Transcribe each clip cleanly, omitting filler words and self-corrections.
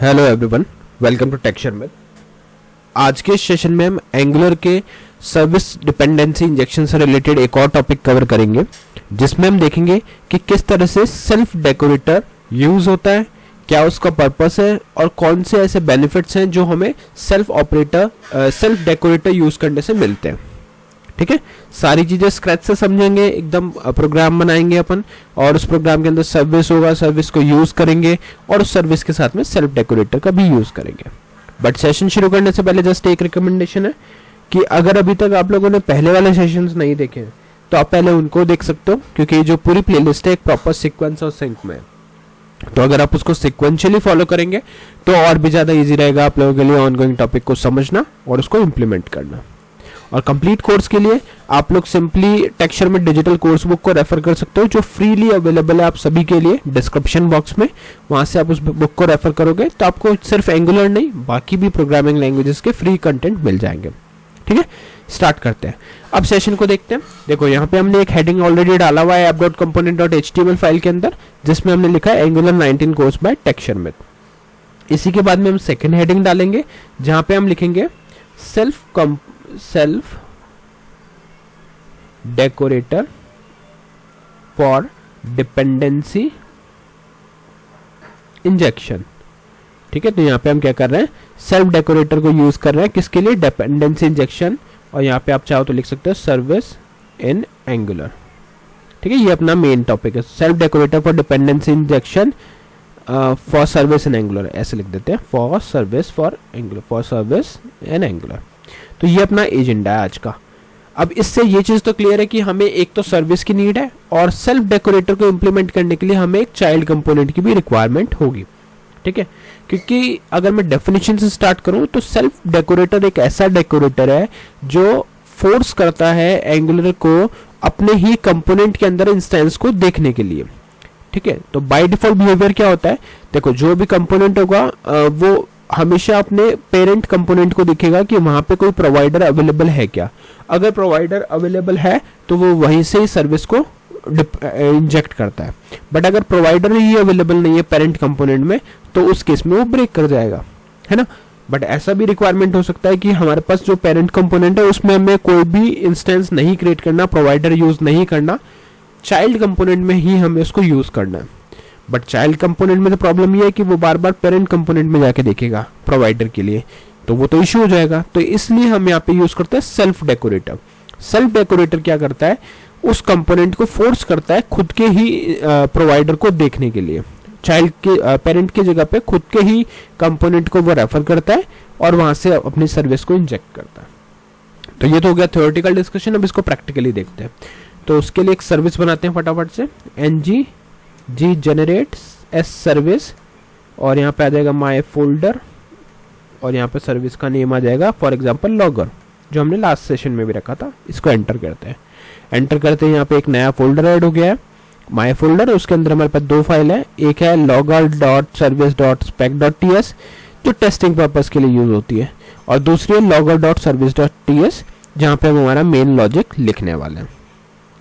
Hello everyone, welcome to texture में। आज के सेशन में हम एंगुलर के सर्विस डिपेंडेंसी इंजेक्शन से रिलेटेड एक और टॉपिक कवर करेंगे, जिसमें हम देखेंगे कि किस तरह से सेल्फ डेकोरेटर यूज होता है, क्या उसका पर्पस है और कौन से ऐसे बेनिफिट्स हैं जो हमें सेल्फ डेकोरेटर यूज करने से मिलते हैं। ठीक है, सारी चीजें स्क्रैच से समझेंगे, एकदम प्रोग्राम बनाएंगे अपन और उस प्रोग्राम के अंदर सर्विस होगा, सर्विस को यूज करेंगे और उस सर्विस के साथ में सेल्फ डेकोरेटर का भी यूज करेंगे। बट सेशन शुरू करने से पहले जस्ट एक रिकमेंडेशन है कि अगर अभी तक आप लोगों ने पहले वाले सेशंस नहीं देखे हैं तो आप पहले उनको देख सकते हो, क्योंकि जो पूरी प्लेलिस्ट है एक प्रॉपर सीक्वेंस और सिंक में है। तो अगर आप उसको सिक्वेंशियली फॉलो करेंगे तो और भी ज्यादा इजी रहेगा आप लोगों के लिए ऑनगोइंग टॉपिक को समझना और उसको इम्प्लीमेंट करना। और कंप्लीट कोर्स के लिए आप लोग सिंपली टेक्सचर में डिजिटल कोर्स बुक को रेफर कर सकते हो, जो फ्रीली अवेलेबल है आप सभी के लिए डिस्क्रिप्शन बॉक्स में। वहां से आप उस बुक को रेफर करोगे तो आपको सिर्फ एंगुलर नहीं बाकी भी प्रोग्रामिंग लैंग्वेजेस के फ्री कंटेंट मिल जाएंगे। ठीक है, स्टार्ट करते हैं। अब सेशन को देखते हैं। देखो यहाँ पे हमने एक हेडिंग ऑलरेडी डाला हुआ है app.component.html फाइल के अंदर, जिसमें हमने लिखा है एंगुलर 19 कोर्स बाय टेक्सचर में। इसी के बाद में हम सेकेंड हेडिंग डालेंगे जहां पे हम लिखेंगे self decorator for dependency injection. ठीक है, तो यहां पे हम क्या कर रहे हैं, सेल्फ डेकोरेटर को यूज कर रहे हैं किसके लिए, डिपेंडेंसी इंजेक्शन। और यहां पे आप चाहो तो लिख सकते हो सर्विस इन एंगुलर। ठीक है, ये अपना मेन टॉपिक है, self decorator for dependency injection for service in angular, ऐसे लिख देते हैं, फॉर सर्विस इन एंगुलर। तो ये अपना एजेंडा है आज का। अब इससे ये चीज तो क्लियर है कि हमें एक तो सर्विस की नीड है और सेल्फ डेकोरेटर को इंप्लीमेंट करने के लिए हमें एक चाइल्ड कंपोनेंट की भी रिक्वायरमेंट होगी। ठीक है, क्योंकि अगर मैं डेफिनेशन से स्टार्ट करूं तो सेल्फ डेकोरेटर एक ऐसा डेकोरेटर है जो फोर्स करता है एंगुलर को अपने ही कंपोनेंट के अंदर इंस्टेंस को देखने के लिए। ठीक है, तो बाय डिफॉल्ट बिहेवियर क्या होता है, देखो जो भी कंपोनेंट होगा वो हमेशा अपने पेरेंट कंपोनेंट को दिखेगा कि वहां पे कोई प्रोवाइडर अवेलेबल है क्या। अगर प्रोवाइडर अवेलेबल है तो वो वहीं से ही सर्विस को इंजेक्ट करता है। बट अगर प्रोवाइडर ही अवेलेबल नहीं है पेरेंट कंपोनेंट में तो उस केस में वो ब्रेक कर जाएगा, है ना। बट ऐसा भी रिक्वायरमेंट हो सकता है कि हमारे पास जो पेरेंट कंपोनेंट है उसमें हमें कोई भी इंस्टेंस नहीं क्रिएट करना, प्रोवाइडर यूज नहीं करना, चाइल्ड कंपोनेंट में ही हमें उसको यूज करना है। बट चाइल्ड कंपोनेंट में तो प्रॉब्लम ये है कि वो बार बार पेरेंट कंपोनेंट में जाके देखेगा प्रोवाइडर के लिए, तो वो तो इश्यू हो जाएगा। तो इसलिए हम यहाँ पे यूज करते हैं सेल्फ डेकोरेटर। सेल्फ डेकोरेटर क्या करता है, उस कंपोनेंट को फोर्स करता है खुद के ही प्रोवाइडर को देखने के लिए। चाइल्ड के पेरेंट की जगह पे खुद के ही कंपोनेंट को वो रेफर करता है और वहां से अपनी सर्विस को इंजेक्ट करता है। तो ये तो हो गया थ्योरेटिकल डिस्कशन। अब इसको प्रैक्टिकली देखते हैं। तो उसके लिए एक सर्विस बनाते हैं फटाफट से, ng जनरेट एस सर्विस, और यहाँ पे आ जाएगा माई फोल्डर और यहाँ पे सर्विस का नेम आ जाएगा फॉर एग्जांपल लॉगर, जो हमने लास्ट सेशन में भी रखा था। इसको एंटर करते हैं। एंटर करते हैं, यहाँ पे एक नया फोल्डर ऐड हो गया है, माई फोल्डर। उसके अंदर हमारे पास दो फाइल है, एक है logger.service.spec.ts जो टेस्टिंग पर्पस के लिए यूज होती है, और दूसरी है logger.service.ts जहाँ पे हम हमारा मेन लॉजिक लिखने वाले हैं।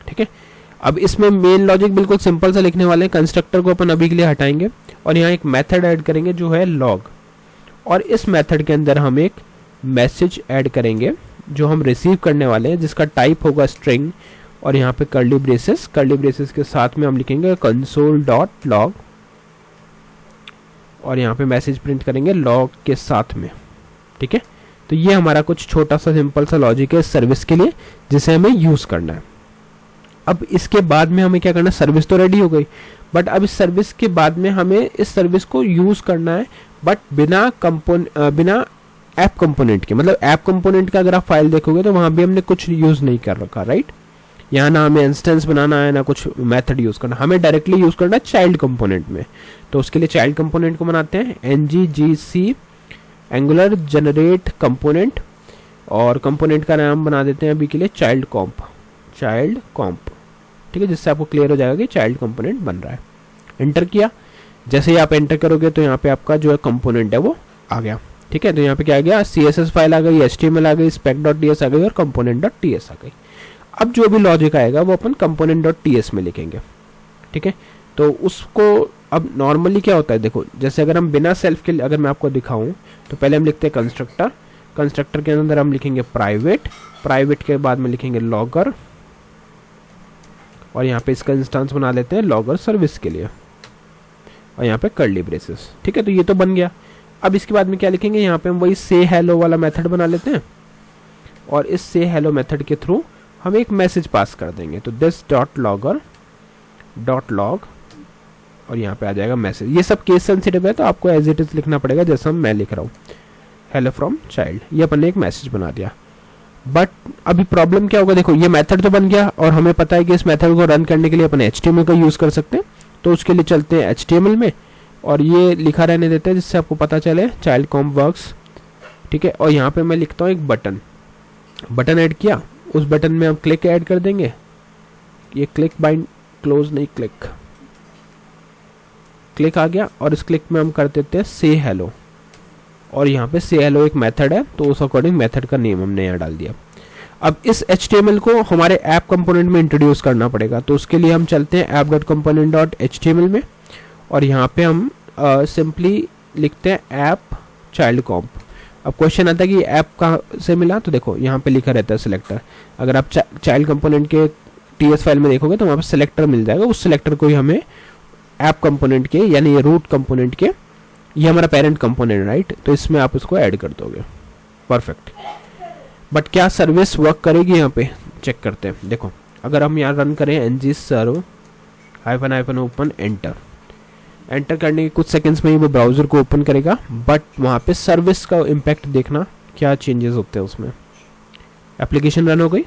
ठीक है, अब इसमें मेन लॉजिक बिल्कुल सिंपल सा लिखने वाले हैं। कंस्ट्रक्टर को अपन अभी के लिए हटाएंगे और यहाँ एक मेथड ऐड करेंगे जो है लॉग, और इस मेथड के अंदर हम एक मैसेज ऐड करेंगे जो हम रिसीव करने वाले हैं, जिसका टाइप होगा स्ट्रिंग, और यहाँ पे कर्ली ब्रेसेस के साथ में हम लिखेंगे console.log, और यहाँ पे मैसेज प्रिंट करेंगे लॉग के साथ में। ठीक है, तो ये हमारा कुछ छोटा सा सिंपल सा लॉजिक है इस सर्विस के लिए जिसे हमें यूज करना है। अब इसके बाद में हमें क्या करना है, सर्विस तो रेडी हो गई, बट अब इस सर्विस के बाद में हमें इस सर्विस को यूज करना है, बट बिना ऐप कंपोनेंट के। मतलब ऐप कंपोनेंट का अगर आप फाइल देखोगे तो वहां भी हमने कुछ यूज नहीं कर रखा, राइट। यहाँ ना हमें इंस्टेंस बनाना है ना कुछ मेथड यूज करना, हमें डायरेक्टली यूज करना है चाइल्ड कंपोनेंट में। तो उसके लिए चाइल्ड कंपोनेंट को बनाते हैं ng एंगुलर जनरेट कंपोनेंट, और कंपोनेंट का नाम बना देते हैं अभी के लिए चाइल्ड कॉम्प। ठीक है, जिससे आपको क्लियर हो जाएगा कि चाइल्ड कंपोनेंट बन रहा है। एंटर किया, जैसे ही आप एंटर करोगे तो यहाँ पे आपका जो है कंपोनेंट है वो आ गया। ठीक है, तो यहाँ पे क्या आ गया, CSS फाइल आ गई, HTML आ गई, spec.ts आ गई और component.ts आ गई। अब जो भी लॉजिक आएगा वो अपन component.ts में लिखेंगे। ठीक है, तो उसको अब नॉर्मली क्या होता है, देखो जैसे अगर हम बिना सेल्फ के, अगर मैं आपको दिखाऊं तो पहले हम लिखते हैं कंस्ट्रक्टर, कंस्ट्रक्टर के अंदर हम लिखेंगे प्राइवेट, प्राइवेट के बाद में लिखेंगे लॉगर, और यहाँ पे इसका इंस्टेंस बना लेते हैं लॉगर सर्विस के लिए, और यहाँ पे कर्ली ब्रेसेस। ठीक है, तो ये तो बन गया। अब इसके बाद में क्या लिखेंगे, यहाँ पे हम वही से हेलो वाला मेथड बना लेते हैं, और इस से हेलो मेथड के थ्रू हम एक मैसेज पास कर देंगे। तो this dot logger dot log, और यहाँ पे आ जाएगा मैसेज। ये सब केस सेंसिटिव है तो आपको एज इट इज लिखना पड़ेगा, जैसा मैं लिख रहा हूँ, हेलो फ्रॉम चाइल्ड। ये अपन ने एक मैसेज बना दिया। बट अभी प्रॉब्लम क्या होगा, देखो ये मेथड तो बन गया, और हमें पता है कि इस मेथड को रन करने के लिए अपन HTML का यूज कर सकते हैं। तो उसके लिए चलते हैं HTML में, और ये लिखा रहने देते हैं जिससे आपको पता चले चाइल्ड कॉम्प वर्क्स। ठीक है, और यहाँ पे मैं लिखता हूँ एक बटन, बटन ऐड किया, उस बटन में हम क्लिक ऐड कर देंगे। ये क्लिक बाइंड क्लोज नहीं, क्लिक, क्लिक आ गया, और इस क्लिक में हम कर देते हैं से हेलो, और यहाँ पे से हेलो एक मेथड है तो उस अकॉर्डिंग मेथड का नेम हमने यहाँ डाल दिया। अब इस HTML को हमारे ऐप कंपोनेंट में इंट्रोड्यूस करना पड़ेगा, तो उसके लिए हम चलते हैं app.component.html में, और यहाँ पे हम सिंपली लिखते हैं ऐप चाइल्ड कॉम्प। अब क्वेश्चन आता है कि ऐप कहाँ से मिला, तो देखो यहाँ पे लिखा रहता है सिलेक्टर। अगर आप चाइल्ड कंपोनेंट के TS फाइल में देखोगे तो वहाँ पे सिलेक्टर मिल जाएगा, उस सिलेक्टर को ही हमें ऐप कंपोनेंट के, यानी रूट कंपोनेंट के, ये हमारा पेरेंट कंपोनेंट राइट, तो इसमें आप इसको ऐड कर दोगे। परफेक्ट। बट क्या सर्विस वर्क करेगी, यहाँ पे चेक करते हैं। देखो अगर हम यहाँ रन करें ng-serve --- ओपन एंटर, एंटर करने के कुछ सेकंड्स में ही वो ब्राउजर को ओपन करेगा, बट वहाँ पे सर्विस का इम्पैक्ट देखना क्या चेंजेस होते हैं उसमें। एप्लीकेशन रन हो गई,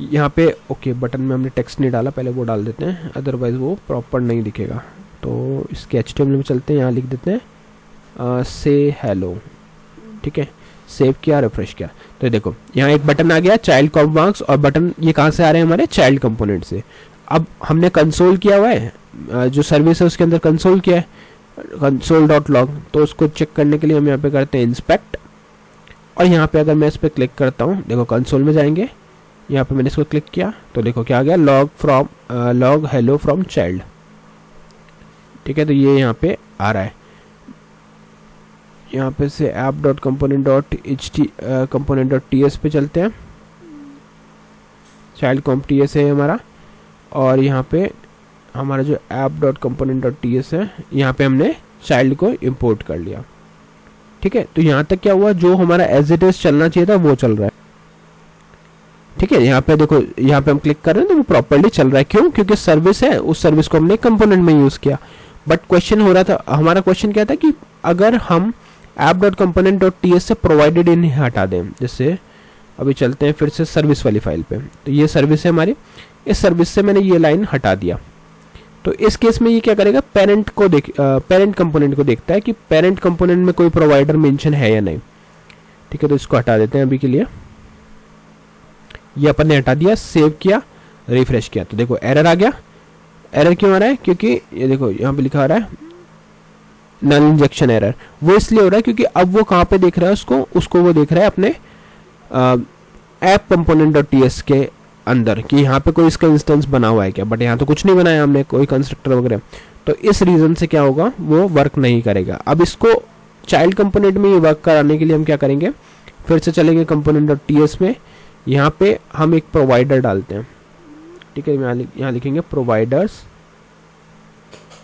यहाँ पे ओके बटन में हमने टेक्स्ट नहीं डाला, पहले वो डाल देते हैं, अदरवाइज वो प्रॉपर नहीं दिखेगा। तो इसके HTML में चलते हैं, यहाँ लिख देते हैं से हेलो। ठीक है, सेव किया, रिफ्रेश किया, तो देखो यहाँ एक बटन आ गया चाइल्ड कॉम्प वर्क्स, और बटन ये कहाँ से आ रहे हैं, हमारे चाइल्ड कंपोनेंट से। अब हमने कंसोल किया हुआ है, जो सर्विस है उसके अंदर कंसोल किया है, console.log, तो उसको चेक करने के लिए हम यहाँ पे करते हैं इंस्पेक्ट, और यहाँ पे अगर मैं इस पर क्लिक करता हूँ, देखो कंसोल में जाएंगे, यहाँ पे मैंने इसको क्लिक किया तो देखो क्या आ गया, लॉग हेलो फ्रॉम चाइल्ड। ठीक है, तो ये यहाँ पे आ रहा है। यहाँ पे से app.component.ts पे चलते हैं, चाइल्ड कॉम्प TS है हमारा, और यहाँ पे हमारा जो app.component.ts है, यहाँ पे हमने चाइल्ड को इंपोर्ट कर लिया। ठीक है, तो यहाँ तक क्या हुआ, जो हमारा एज इट इज चलना चाहिए था वो चल रहा है। ठीक है, यहाँ पे देखो, यहाँ पे हम क्लिक कर रहे हैं तो वो प्रॉपर्ली चल रहा है। क्यों? क्योंकि सर्विस है, उस सर्विस को हमने कंपोनेंट में यूज किया। बट क्वेश्चन हो रहा था, हमारा क्वेश्चन क्या था कि अगर हम app.component.ts से प्रोवाइडेड इन हटा दें, जैसे अभी चलते हैं फिर से सर्विस वाली फाइल पे, तो ये सर्विस है हमारी, इस सर्विस से मैंने ये लाइन हटा दिया, तो इस केस में ये क्या करेगा, पेरेंट कंपोनेंट को देखता है कि पेरेंट कंपोनेंट में कोई प्रोवाइडर मेंशन है या नहीं। ठीक है, तो इसको हटा देते हैं अभी के लिए, ये अपन ने हटा दिया, सेव किया, रिफ्रेश किया, तो देखो एरर आ गया। एरर क्यों आ रहा है? क्योंकि ये देखो यहाँ पे लिखा आ रहा है नल इंजेक्शन एरर। वो इसलिए हो रहा है क्योंकि अब वो कहाँ पे देख रहा है उसको वो देख रहा है अपने ऐप component.ts के अंदर, कि यहाँ पे कोई इसका इंस्टेंस बना हुआ है क्या, बट यहाँ तो कुछ नहीं बनाया हमने, कोई कंस्ट्रक्टर वगैरह, तो इस रीजन से क्या होगा, वो वर्क नहीं करेगा। अब इसको चाइल्ड कंपोनेंट में ये वर्क कराने के लिए हम क्या करेंगे, फिर से चलेंगे component.ts में, यहाँ पे हम एक प्रोवाइडर डालते हैं। ठीक है, यहाँ लिखेंगे प्रोवाइडर्स।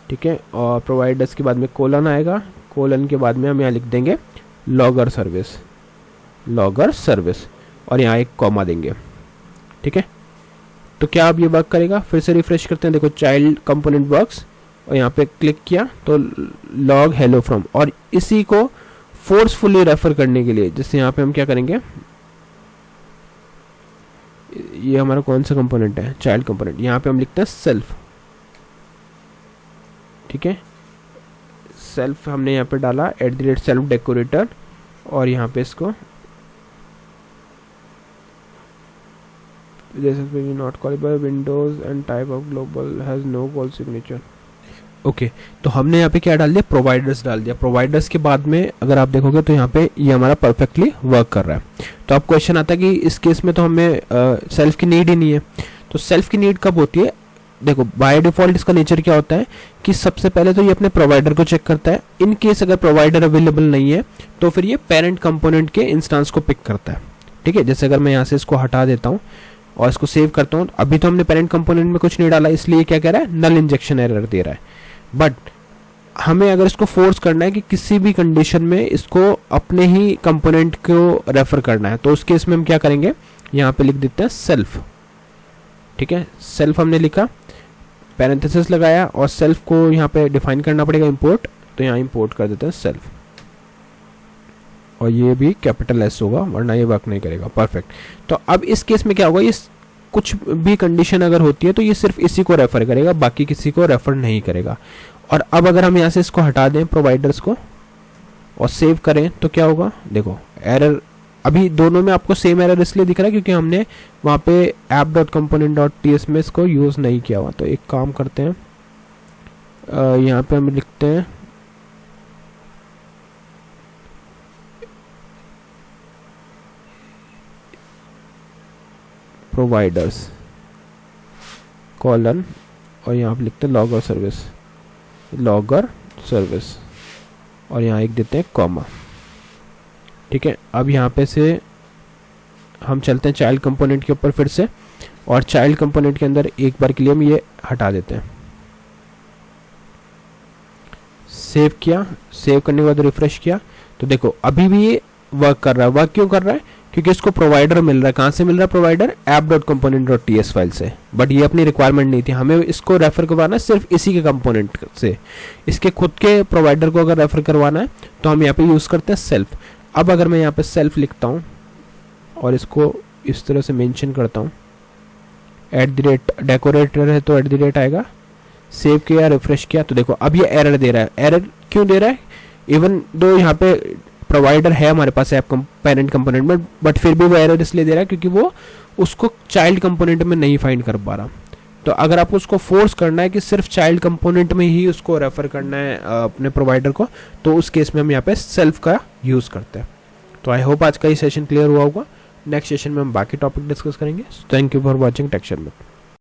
ठीक है, और प्रोवाइडर्स के बाद में कोलन आएगा, कोलन के बाद में हम यहाँ लिख देंगे लॉगर सर्विस, और यहाँ एक कॉमा देंगे। ठीक है, तो क्या अब ये वर्क करेगा? फिर से रिफ्रेश करते हैं, देखो चाइल्ड कंपोनेंट वर्क्स, और यहाँ पे क्लिक किया तो लॉग हेलो फ्रॉम, और इसी को फोर्सफुली रेफर करने के लिए, जैसे यहाँ पे हम क्या करेंगे, ये हमारा कौन सा कंपोनेंट है, चाइल्ड कंपोनेंट, यहाँ पे हम लिखते हैं सेल्फ। ठीक है, सेल्फ हमने यहाँ पे डाला @self decorator, और यहाँ पे इसको जैसे not callable windows and type of global has no call signature. Okay, तो हमने यहाँ पे क्या डाल दिया, प्रोवाइडर्स डाल दिया। प्रोवाइडर्स के बाद में अगर आप देखोगे तो यहाँ पे ये हमारा परफेक्टली वर्क कर रहा है। तो अब क्वेश्चन आता है कि इस केस में तो हमें सेल्फ की नीड ही नहीं है। तो सेल्फ की नीड कब होती है, देखो बाय डिफॉल्ट इसका नेचर क्या होता है कि सबसे पहले तो ये अपने प्रोवाइडर को चेक करता है। इन केस अगर प्रोवाइडर अवेलेबल नहीं है तो फिर ये पेरेंट कंपोनेंट के इंस्टेंस को पिक करता है। ठीक है, जैसे अगर मैं यहाँ से इसको हटा देता हूँ और इसको सेव करता हूँ, अभी तो हमने पेरेंट कंपोनेंट में कुछ नहीं डाला, इसलिए क्या कह रहा है, नल इंजेक्शन एरर दे रहा है। बट हमें अगर इसको फोर्स करना है कि किसी भी कंडीशन में इसको अपने ही कंपोनेंट को रेफर करना है, तो उस केस में हम क्या करेंगे, यहाँ पे लिख देते हैं सेल्फ। ठीक है, सेल्फ हमने लिखा, पैरेंथेसिस लगाया और सेल्फ को यहाँ पे डिफाइन करना पड़ेगा इंपोर्ट, तो यहाँ इंपोर्ट कर देते हैं सेल्फ, और ये भी कैपिटल एस होगा वरना ये वर्क नहीं करेगा। परफेक्ट। तो अब इस केस में क्या होगा, इस कुछ भी कंडीशन अगर होती है तो ये सिर्फ इसी को रेफर करेगा, बाकी किसी को रेफर नहीं करेगा। और अब अगर हम यहाँ से इसको हटा दें प्रोवाइडर्स को और सेव करें तो क्या होगा, देखो एरर अभी दोनों में आपको सेम एरर इसलिए दिख रहा है क्योंकि हमने वहाँ पे app.component.ts में इसको यूज़ नहीं किया हुआ। तो एक काम करते हैं, यहाँ पे हम लिखते हैं प्रोवाइडर्स कॉलन और यहाँ पे लिखते हैं लॉगर सर्विस और यहाँ एक देते हैं कॉमा। ठीक है, अब यहाँ पे से हम चलते हैं चाइल्ड कंपोनेंट के ऊपर फिर से, और चाइल्ड कंपोनेंट के अंदर एक बार के लिए हम ये हटा देते हैं। सेव किया, सेव करने के बाद रिफ्रेश किया तो देखो अभी भी ये वर्क कर रहा है। वर्क क्यों कर रहा है, क्योंकि इसको प्रोवाइडर मिल रहा है। कहाँ से मिल रहा है प्रोवाइडर, app.component.ts फाइल से। बट ये अपनी रिक्वायरमेंट नहीं थी, हमें इसको रेफर करवाना है सिर्फ इसी के कंपोनेंट से। इसके खुद के प्रोवाइडर को अगर रेफर करवाना है तो हम यहाँ पे यूज़ करते हैं सेल्फ। अब अगर मैं यहाँ पे सेल्फ लिखता हूँ और इसको इस तरह से मेंशन करता हूँ, @ डेकोरेटर है तो @ आएगा, सेव किया, रिफ्रेश किया तो देखो अब ये एरर दे रहा है। एरर क्यों दे रहा है, इवन दो यहाँ पे प्रोवाइडर है हमारे पास ऐप पेरेंट कंपोनेंट में, बट फिर भी वो एरर इसलिए दे रहा है क्योंकि वो उसको चाइल्ड कंपोनेंट में नहीं फाइंड कर पा रहा। तो अगर आपको उसको फोर्स करना है कि सिर्फ चाइल्ड कंपोनेंट में ही उसको रेफर करना है अपने प्रोवाइडर को, तो उस केस में हम यहाँ पे सेल्फ का यूज़ करते हैं। तो आई होप आज का ये सेशन क्लियर हुआ होगा। नेक्स्ट सेशन में हम बाकी टॉपिक डिस्कस करेंगे। Thank you for watching tech share में।